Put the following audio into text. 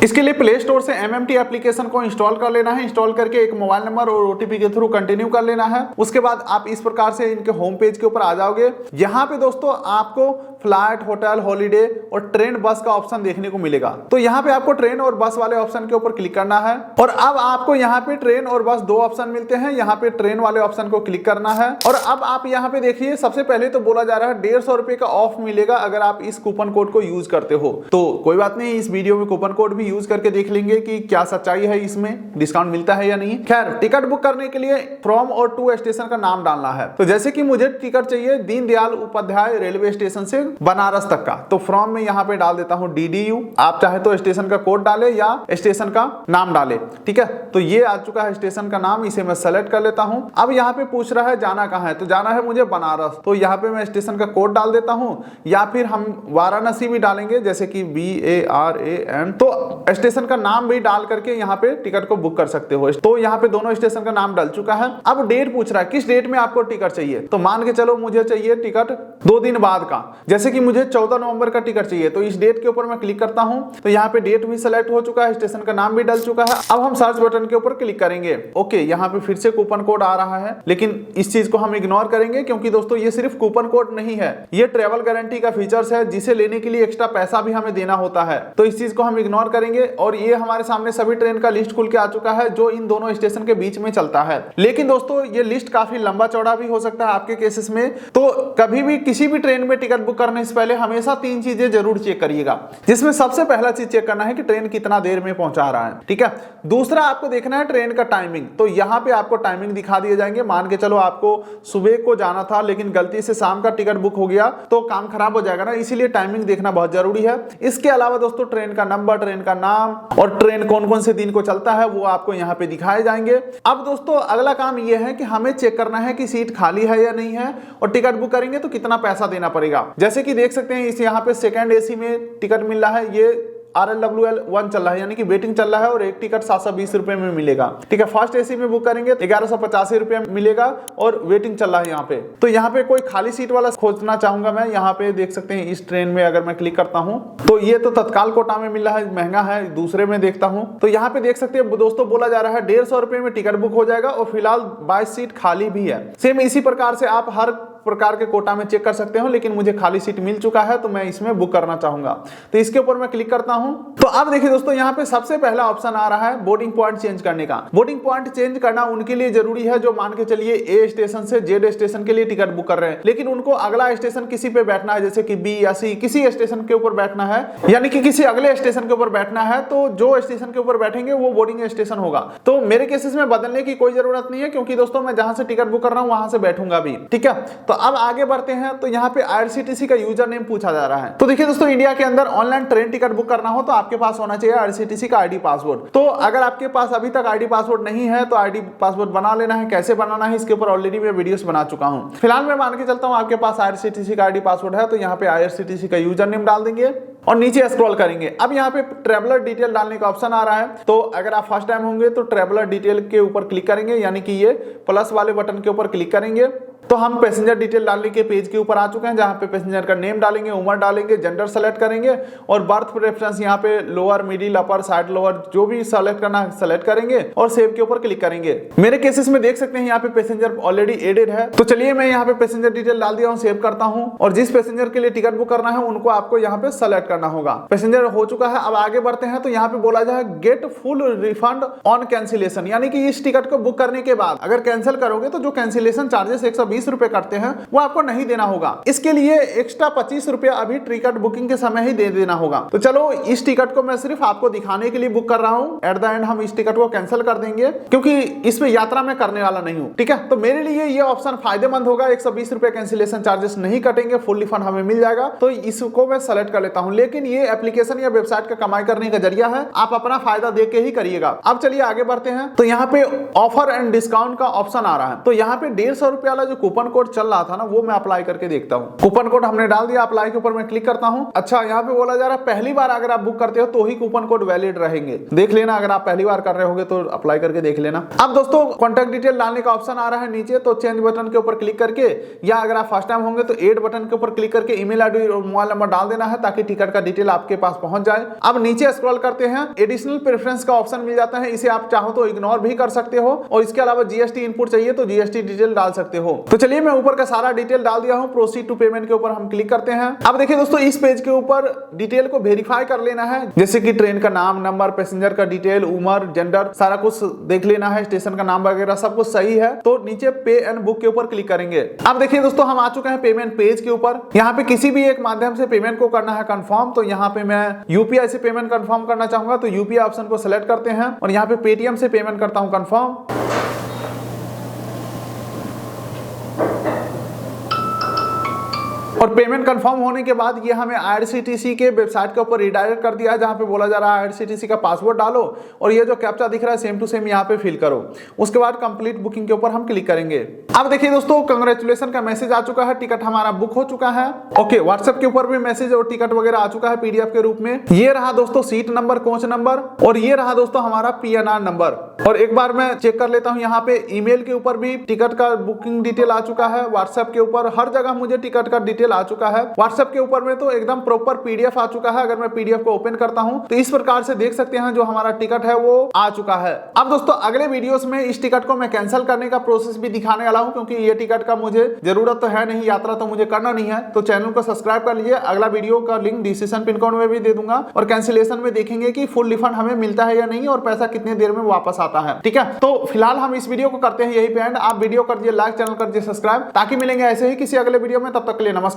इसके लिए play store से MMT एप्लीकेशन को इंस्टॉल कर लेना है। इंस्टॉल करके एक मोबाइल नंबर और OTP के थ्रू कंटिन्यू कर लेना है। उसके बाद आप इस प्रकार से इनके होम पेज के ऊपर आ जाओगे। यहाँ पे दोस्तों आपको फ्लाइट, होटल, हॉलीडे और ट्रेन, बस का ऑप्शन देखने को मिलेगा। तो यहाँ पे आपको ट्रेन और बस वाले ऑप्शन के ऊपर क्लिक करना है और अब आपको यहाँ पे ट्रेन और बस दो ऑप्शन मिलते हैं। यहाँ पे ट्रेन वाले ऑप्शन को क्लिक करना है और अब आप यहाँ पे देखिए, सबसे पहले तो बोला जा रहा है 150 रुपए का ऑफ मिलेगा अगर आप इस कूपन कोड को यूज करते हो। तो कोई बात नहीं, इस वीडियो में कूपन कोड भी यूज करके देख लेंगे कि क्या सच्चाई है, इसमें डिस्काउंट मिलता है या नहीं। खैर, टिकट बुक करने के लिए फ्रॉम और टू स्टेशन का नाम डालना है। तो जैसे कि मुझे टिकट चाहिए दीनदयाल उपाध्याय रेलवे स्टेशन से बनारस तक का, तो फ्रॉम में यहाँ पे डाल देता हूँ DDU। आप चाहे तो स्टेशन का कोड डाले या स्टेशन का नाम डाले, ठीक है। तो ये आ चुका है स्टेशन का नाम, इसे मैं सेलेक्ट कर लेता हूँ। अब यहाँ पे पूछ रहा है जाना कहाँ है, तो जाना है मुझे बनारस। तो यहाँ पे मैं स्टेशन का कोड डाल देता हूँ या फिर हम वाराणसी भी डालेंगे, जैसे कि BARAN। तो स्टेशन का नाम भी डाल करके यहाँ पे टिकट को बुक कर सकते हो। तो यहाँ पे दोनों स्टेशन का नाम डल चुका है। अब डेट पूछ रहा है किस डेट में आपको टिकट चाहिए। तो मान के चलो मुझे चाहिए टिकट 2 दिन बाद का, जैसे कि मुझे 14 नवंबर का टिकट चाहिए। तो इस डेट के ऊपर मैं क्लिक करता हूं। तो यहाँ पे डेट भी सेलेक्ट हो चुका है, स्टेशन का नाम भी डल चुका है। अब हम सर्च बटन के ऊपर क्लिक करेंगे। ओके, यहाँ पे फिर से कूपन कोड आ रहा है, लेकिन इस चीज को हम इग्नोर करेंगे क्योंकि दोस्तों ये सिर्फ कूपन कोड नहीं है, ये ट्रेवल गारंटी का फीचर्स है जिसे लेने के लिए एक्स्ट्रा पैसा भी हमें देना होता है। तो इस चीज को हम इग्नोर करेंगे और ये हमारे सामने सभी ट्रेन का लिस्ट खुल के आ चुका है जो इन दोनों स्टेशन के बीच में चलता है। लेकिन दोस्तों ये लिस्ट काफी लंबा चौड़ा भी हो सकता है आपके केसेस में। तो कभी भी किसी भी ट्रेन में टिकट बुक करने से पहले हमेशा 3 चीजें जरूर चेक करिएगा, जिसमें सबसे पहला चीज चेक करना है कि ट्रेन कितना देर में पहुंचा रहा है, ठीक है। दूसरा आपको देखना है ट्रेन का टाइमिंग। तो यहाँ पे आपको टाइमिंग दिखा दिए जाएंगे। मान के चलो आपको सुबह को जाना था लेकिन गलती से शाम का टिकट बुक हो गया तो काम खराब हो जाएगा ना, इसीलिए टाइमिंग देखना बहुत जरूरी है। इसके अलावा दोस्तों ट्रेन का नंबर, ट्रेन का नाम और ट्रेन कौन कौन से दिन को चलता है वो आपको यहाँ पे दिखाए जाएंगे। अब दोस्तों अगला काम ये है कि हमें चेक करना है कि सीट खाली है या नहीं है और टिकट बुक करेंगे तो कितना पैसा देना पड़ेगा। जैसे कि देख सकते हैं इस यहाँ पे सेकंड AC में टिकट मिल रहा है, ये RLWL 1 चल रहा है, यानी कि वेटिंग चल रहा है और एक टिकट 720 रुपए में मिलेगा, ठीक है। फर्स्ट AC में बुक करेंगे 1185 रुपए मिलेगा और वेटिंग चल रहा है यहाँ पे। तो यहाँ पे कोई खाली सीट वाला खोजना चाहूंगा मैं। यहाँ पे देख सकते हैं इस ट्रेन में अगर मैं क्लिक करता हूँ तो ये तो तत्काल कोटा में मिल रहा है, महंगा है। दूसरे में देखता हूँ तो यहाँ पे देख सकते हैं दोस्तों बोला जा रहा है 150 रुपए में टिकट बुक हो जाएगा और फिलहाल 22 सीट खाली भी है। सेम इसी प्रकार से आप हर प्रकार के कोटा में चेक कर सकते हो, लेकिन मुझे खाली सीट मिल चुका है तो मैं इसमें बुक करना चाहूंगा। तो इसके ऊपर मैं क्लिक करता हूं। तो अब देखिए दोस्तों यहाँ पे सबसे पहला ऑप्शन आ रहा है बोर्डिंग पॉइंट चेंज करने का। बोर्डिंग पॉइंट चेंज करना उनके लिए जरूरी है जो मान के चलिए A स्टेशन से Z स्टेशन के लिए टिकट बुक कर रहे हैं, लेकिन उनको अगला स्टेशन किसी पे बैठना है, जैसे कि B या C, किसी स्टेशन के ऊपर बैठना है, यानी कि किसी अगले स्टेशन के ऊपर बैठना है। तो जो स्टेशन के ऊपर बैठेंगे वो बोर्डिंग स्टेशन होगा। तो मेरे केसेस में बदलने की कोई जरूरत नहीं है क्योंकि दोस्तों मैं जहां से टिकट बुक कर रहा हूं वहां से बैठूंगा भी, ठीक है। तो अब आगे बढ़ते हैं। तो यहाँ पे IRCTC का यूजर नेम पूछा जा रहा है। तो देखिए दोस्तों इंडिया के अंदर ऑनलाइन ट्रेन टिकट बुक करना हो तो आपके पास होना चाहिए IRCTC का ID पासवर्ड। तो अगर आपके पास अभी तक ID पासवर्ड नहीं है तो ID पासवर्ड बना लेना है। कैसे बनाना है इसके ऊपर ऑलरेडी मैं वीडियोस बना चुका हूं। फिलहाल मैं मान के चलता हूं आपके पास IRCTC का ID पासवर्ड है, तो यहाँ पे IRCTC का यूजर नेम डाल देंगे और नीचे स्क्रॉल करेंगे। अब यहाँ पे ट्रेवलर डिटेल डालने का ऑप्शन आ रहा है। तो अगर आप फर्स्ट टाइम होंगे तो ट्रेवलर डिटेल के ऊपर क्लिक करेंगे, यानी कि ये प्लस वाले बटन के ऊपर क्लिक करेंगे तो हम पैसेंजर डिटेल डालने के पेज के ऊपर आ चुके हैं, जहां पे पैसेंजर का नेम डालेंगे, उम्र डालेंगे, जेंडर सेलेक्ट करेंगे और बर्थ प्रेफरेंस यहाँ पे लोअर, मिडिल, अपर, साइड, लोअर जो भी सेलेक्ट करना है सेलेक्ट करेंगे और सेव के ऊपर क्लिक करेंगे। मेरे केसेस में देख सकते हैं यहाँ पे पैसेंजर ऑलरेडी एडेड है। तो चलिए मैं यहाँ पे पैसेंजर डिटेल डाल दिया हूँ, सेव करता हूँ और जिस पैसेंजर के लिए टिकट बुक करना है उनको आपको यहाँ पे सेलेक्ट करना होगा। पैसेंजर हो चुका है। अब आगे बढ़ते हैं। तो यहाँ पे बोला जाए get full refund on cancellation, यानी कि इस टिकट को बुक करने के बाद अगर कैंसिल करोगे तो जो कैंसिलेशन चार्जेस 120 रुपए करते हैं वो आपको नहीं देना होगा। इसके लिए एक्स्ट्रा 25 रुपया अभी टिकट बुकिंग के समय ही दे देना होगा। तो चलो इस टिकट को मैं सिर्फ आपको दिखाने के लिए बुक कर रहा हूं। एट द एंड हम इस टिकट को कैंसिल कर देंगे क्योंकि इसमें यात्रा में करने वाला नहीं हूं, ठीक है। तो मेरे लिए ये ऑप्शन फायदेमंद होगा। 120 रुपए कैंसिलेशन चार्जेस नहीं कटेंगे, फुल रिफंड हमें मिल जाएगा। तो इसको मैं सेलेक्ट कर लेता हूं। लेकिन ये एप्लीकेशन या वेबसाइट का कमाई करने का जरिया है, आप अपना फायदा देख के ही करिएगा। अब चलिए आगे बढ़ते हैं। तो यहाँ पे ऑफर एंड डिस्काउंट का ऑप्शन आ रहा है। तो यहाँ पे 150 रुपए वाला जो कूपन कोड चल रहा था ना, वो मैं अप्लाई करके देखता हूँ। कूपन कोड हमने डाल दिया, अप्लाई के ऊपर मैं क्लिक करता हूँ। अच्छा, यहाँ पे बोला जा रहा है पहली बार अगर आप बुक करते हो तो ही कूपन कोड वैलिड रहेंगे। देख लेना, अगर आप पहली बार कर रहे होगे तो अप्लाई करके देख लेना। अब दोस्तों कॉन्टैक्ट डिटेल डालने का ऑप्शन आ रहा है नीचे, तो चेंज बटन के ऊपर क्लिक करके, या अगर आप फर्स्ट टाइम होंगे तो ऐड बटन के ऊपर क्लिक करके ईमेल आईडी और मोबाइल नंबर डाल देना है ताकि टिकट का डिटेल आपके पास पहुंच जाए। अब नीचे स्क्रॉल करते हैं, एडिशनल प्रेफरेंस का ऑप्शन मिल जाता है, इसे आप चाहो तो इग्नोर भी कर सकते हो, और इसके अलावा जीएसटी इनपुट चाहिए तो जीएसटी डिटेल डाल सकते हो। तो चलिए मैं ऊपर का सारा डिटेल डाल दिया हूं, प्रोसीड टू पेमेंट के ऊपर हम क्लिक करते हैं। अब देखिए दोस्तों, इस पेज के ऊपर डिटेल को वेरीफाई कर लेना है, जैसे कि ट्रेन का नाम, नंबर, पैसेंजर का डिटेल, उम्र, जेंडर, सारा कुछ देख लेना है, स्टेशन का नाम वगैरह सब कुछ सही है। तो नीचे पे एंड बुक के ऊपर क्लिक करेंगे। अब देखिए दोस्तों, हम आ चुके हैं पेमेंट पेज के ऊपर। यहाँ पे किसी भी एक माध्यम से पेमेंट को करना है कंफर्म, तो यहाँ पे मैं यूपीआई से पेमेंट कंफर्म करना चाहूंगा, तो यूपीआई ऑप्शन को सिलेक्ट करते हैं और यहाँ पे पेटीएम से पेमेंट करता हूँ कंफर्म। और पेमेंट कंफर्म होने के बाद ये हमें आईआरसीटीसी के वेबसाइट के ऊपर रिडायरेक्ट कर दिया है, जहां पे बोला जा रहा है आईआरसीटीसी का पासवर्ड डालो और ये जो कैप्चा दिख रहा है सेम टू सेम यहाँ पे फिल करो। उसके बाद कंप्लीट बुकिंग के ऊपर हम क्लिक करेंगे। अब देखिए दोस्तों, कांग्रेचुलेशन का मैसेज आ चुका है, टिकट हमारा बुक हो चुका है। ओके, व्हाट्सएप के ऊपर भी मैसेज और टिकट वगैरह आ चुका है पीडीएफ के रूप में। ये रहा दोस्तों सीट नंबर, कोच नंबर, और ये रहा दोस्तों हमारा पीएनआर नंबर। और एक बार मैं चेक कर लेता हूँ, यहाँ पे ईमेल के ऊपर भी टिकट का बुकिंग डिटेल आ चुका है, व्हाट्सएप के ऊपर हर जगह मुझे टिकट का डिटेल आ चुका है। व्हाट्सएप के ऊपर में तो एकदम प्रॉपर पीडीएफ आ चुका है। अगर मैं पीडीएफ को ओपन करता हूं तो इस प्रकार से देख सकते हैं जो हमारा टिकट है वो आ चुका है। अब दोस्तों अगले वीडियोस में इस टिकट को मैं कैंसिल करने का प्रोसेस भी दिखाने वाला हूं, क्योंकि ये टिकट का मुझे जरूरत तो है नहीं, यात्रा तो मुझे करना नहीं है। तो चैनल को सब्सक्राइब कर लीजिए, अगला वीडियो का लिंक डिस्क्रिप्शन पिन कोड में भी दे दूंगा, और कैंसिलेशन में देखेंगे कि फुल रिफंड हमें मिलता है या नहीं और पैसा कितने देर में वापस आता है। ठीक है, तो फिलहाल हम इस वीडियो को करते हैं यही पे एंड। आप वीडियो कर दिए लाइक, चैनल कर दिए सब्सक्राइब, ताकि मिलेंगे ऐसे ही किसी अगले वीडियो में। तब तक के लिए नमस्कार।